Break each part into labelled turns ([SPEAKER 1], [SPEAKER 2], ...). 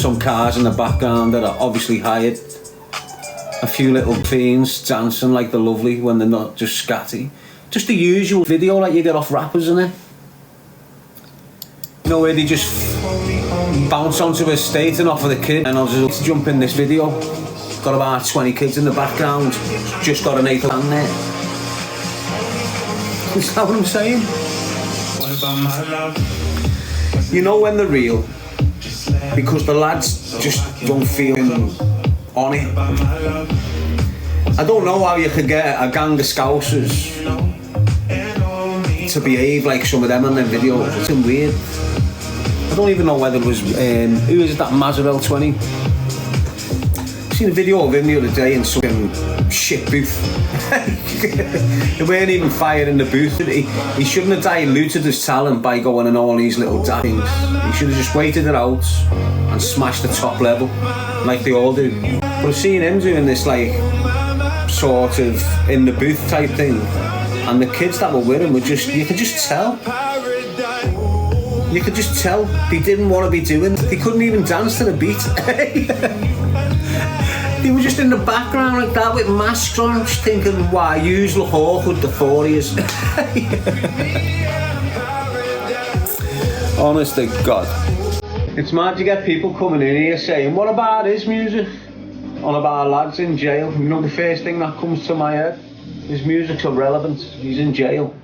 [SPEAKER 1] some cars in the background that are obviously hired. A few little fiends dancing like they're lovely when they're not, just scatty. Just the usual video like you get off rappers, innit? You know, where they just bounce onto a stage and offer the kid, and I'll just jump in this video. Got about 20 kids in the background, just got an eighth band there. Is that what I'm saying? You know when they're real, because the lads just don't feel on it. I don't know how you could get a gang of Scousers to behave like some of them in their videos. It's weird. I don't even know whether it was, who is it, that Mazza L20? I seen a video of him the other day in some shit booth. They weren't even fired in the booth. He shouldn't have diluted his talent by going in all these little things. He should have just waited it out and smashed the top level like they all do. But I've seen him doing this like sort of in the booth type thing, and the kids that were with him were just, you could just tell. You could just tell they didn't want to be doing. They couldn't even dance to the beat. They were just in the background like that with masks on, just thinking, wow, yous look awkward, the 40s. Honest to God. It's mad to get people coming in here saying, what about his music? On about lads in jail. You know, the first thing that comes to my head, his music's irrelevant. He's in jail.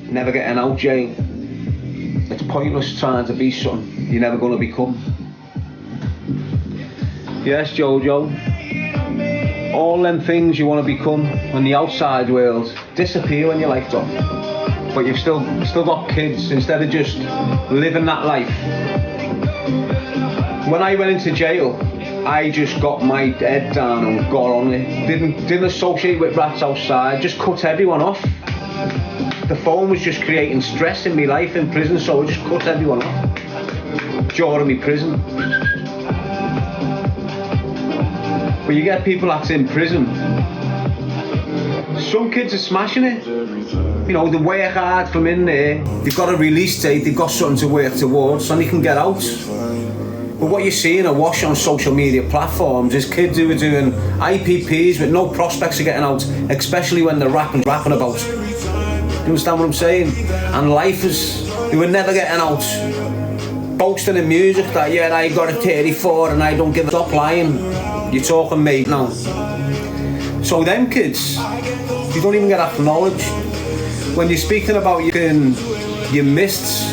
[SPEAKER 1] Never getting out jail. It's pointless trying to be something you're never going to become. Yes, Jojo. All them things you want to become in the outside world disappear when you life up. But you've still got kids instead of just living that life. When I went into jail, I just got my head down and got on it. Didn't associate with rats outside, just cut everyone off. The phone was just creating stress in my life in prison, so I just cut everyone off during my prison. But you get people that's in prison, some kids are smashing it. You know, they work hard from in there, they've got a release date, they've got something to work towards, and they can get out. But what you're seeing awash on social media platforms is kids who are doing IPPs with no prospects of getting out, especially when they're rapping about. You understand what I'm saying? And lifers who are never getting out, boasting in music that, yeah, I got a 34 and I don't give a stop lying. You're talking mate now. So them kids, you don't even get acknowledged. When you're speaking about your mists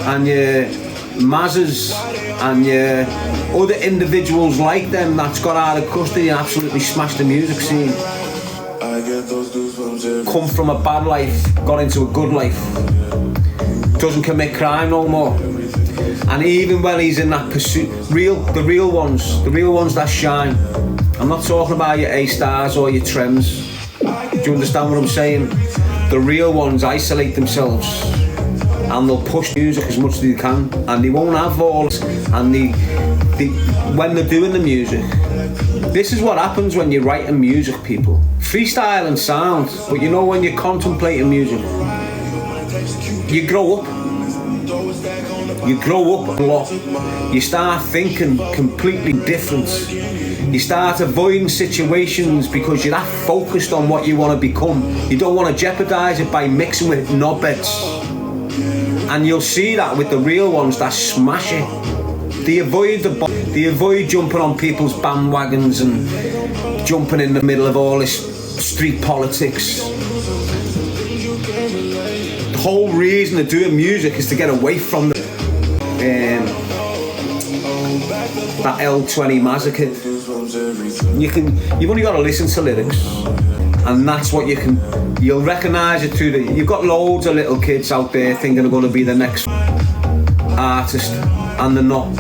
[SPEAKER 1] and your Mazzas and your other individuals like them that's got out of custody and absolutely smashed the music scene, come from a bad life, got into a good life, doesn't commit crime no more. And even when he's in that pursuit, the real ones that shine. I'm not talking about your A-stars or your Trems. Do you understand what I'm saying? The real ones isolate themselves and they'll push music as much as they can, and they won't have all. And when they're doing the music, this is what happens when you're writing music, people. Freestyle and sound, but you know, when you're contemplating music, you grow up. You grow up a lot. You start thinking completely different. You start avoiding situations because you're that focused on what you want to become. You don't want to jeopardise it by mixing with knobheads. And you'll see that with the real ones that smash it. They avoid jumping on people's bandwagons and jumping in the middle of all this street politics. The whole reason they're doing music is to get away from that L20Mazza kid. You've only got to listen to lyrics, and that's what you'll recognise it through you've got loads of little kids out there thinking they're going to be the next artist, and they're not.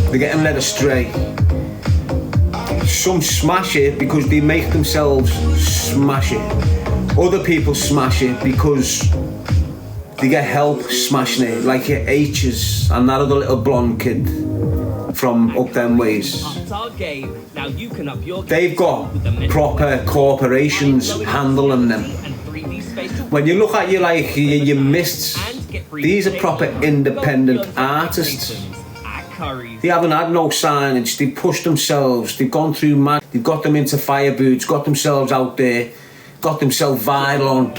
[SPEAKER 1] They're getting led astray. Some smash it because they make themselves smash it. Other people smash it because they get help smashing it, like your H's and that other little blonde kid from up them ways. They've got proper corporations handling them. When you look at your mists, These are proper independent artists. They haven't had no signage, they've pushed themselves, they've gone through they've got them into fire boots, got themselves out there, got themselves viral on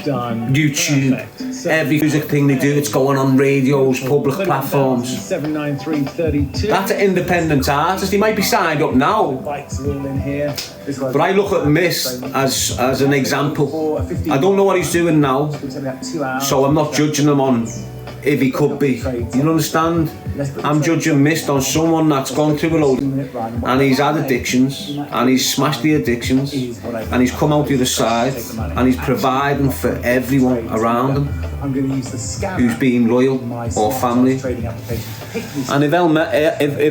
[SPEAKER 1] YouTube. Every music thing they do, it's going on radios, public platforms. That's an independent artist. He might be signed up now, but I look at Miss as an example. I don't know what he's doing now, so I'm not judging him on if he could be. You understand? I'm judging Mist on someone that's gone through a load and he's had addictions and he's smashed the addictions and he's come out the other side and he's providing for everyone around him who's being loyal or family. And if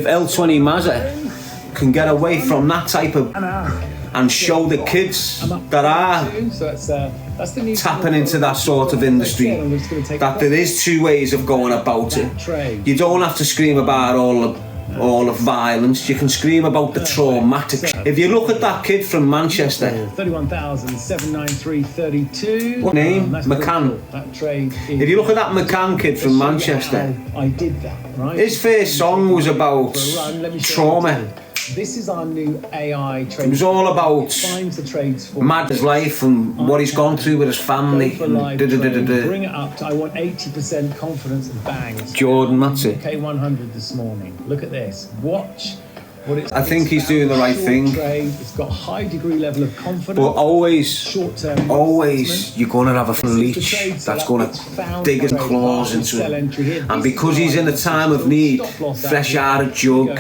[SPEAKER 1] L20Mazza can get away from that type of and show the kids that are tapping into that sort of industry that there is two ways of going about it. You don't have to scream about all the violence, you can scream about the traumatic. If you look at that kid from Manchester,
[SPEAKER 2] 31,793.32.
[SPEAKER 1] what name? McCann. If you look at that McCann kid from Manchester, his first song was about trauma.
[SPEAKER 2] This is our new AI trade.
[SPEAKER 1] It was all about Mad's life and what he's gone through with his family.
[SPEAKER 2] Bring it up to, I want 80% confidence and bangs.
[SPEAKER 1] Jordan, that's it.
[SPEAKER 2] K100 this morning. Look at this. Watch what it's.
[SPEAKER 1] I think he's doing the right thing.
[SPEAKER 2] It's got a high degree level of confidence.
[SPEAKER 1] But always,
[SPEAKER 2] short-term
[SPEAKER 1] you're going to have a leech that's going to dig his claws into him. And because he's in a time of need, fresh out of jug,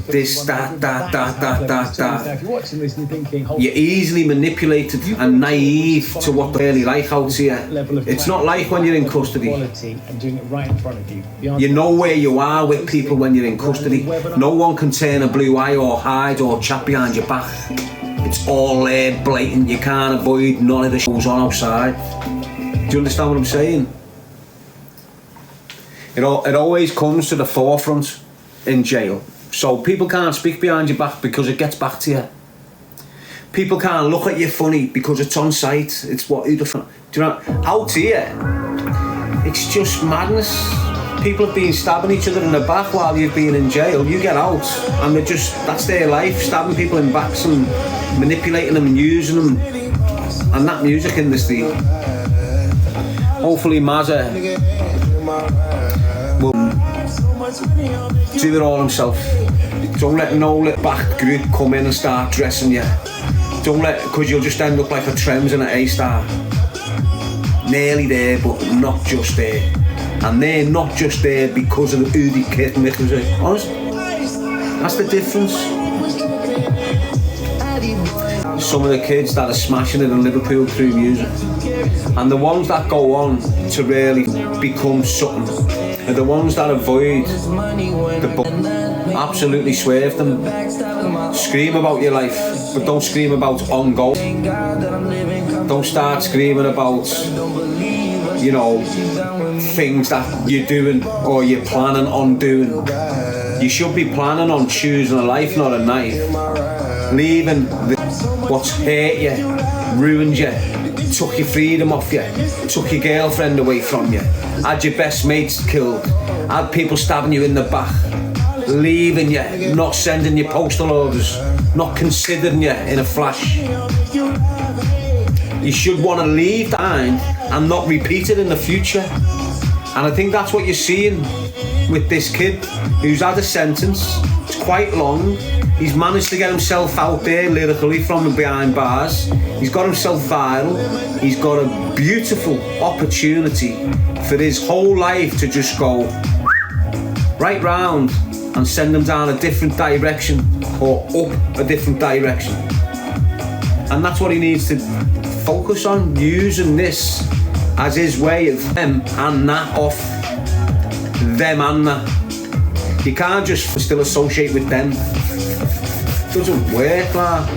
[SPEAKER 1] this, that. You're easily manipulated and naive to what they really like out here. It's not like when you're in custody. You know where you are with people when you're in custody. No one can turn a blue eye or hide or chat behind your back. It's all there, blatant. You can't avoid none of the shows on outside. Do you understand what I'm saying? It always comes to the forefront in jail. So people can't speak behind your back because it gets back to you. People can't look at you funny because it's on site. It's what you do. Do you know? Out here, it's just madness. People have been stabbing each other in the back while you've been in jail. You get out and that's their life, stabbing people in backs and manipulating them and using them. And that music industry, hopefully Mazza will do it all himself. Don't let no back group come in and start dressing you. Don't let, because you'll just end up like a Trems and an A-star. Nearly there, but not just there. And they're not just there because of who they kid music. Honest? That's the difference. Some of the kids that are smashing it in Liverpool through music, and the ones that go on to really become something are the ones that avoid the absolutely swerve them. Scream about your life, but don't scream about on goal. Don't start screaming about, you know, things that you're doing or you're planning on doing. You should be planning on choosing a life, not a knife. Leaving what's hurt you, ruined you, took your freedom off you, took your girlfriend away from you, had your best mates killed, had people stabbing you in the back, leaving you, not sending you postal orders, not considering you in a flash. You should want to leave that behind and not repeat it in the future. And I think that's what you're seeing with this kid who's had a sentence. It's quite long. He's managed to get himself out there lyrically from behind bars. He's got himself viral. He's got a beautiful opportunity for his whole life to just go right round and send him down a different direction or up a different direction. And that's what he needs to focus on, using this as his way of them and that off them and that. You can't just still associate with them. It doesn't work, man.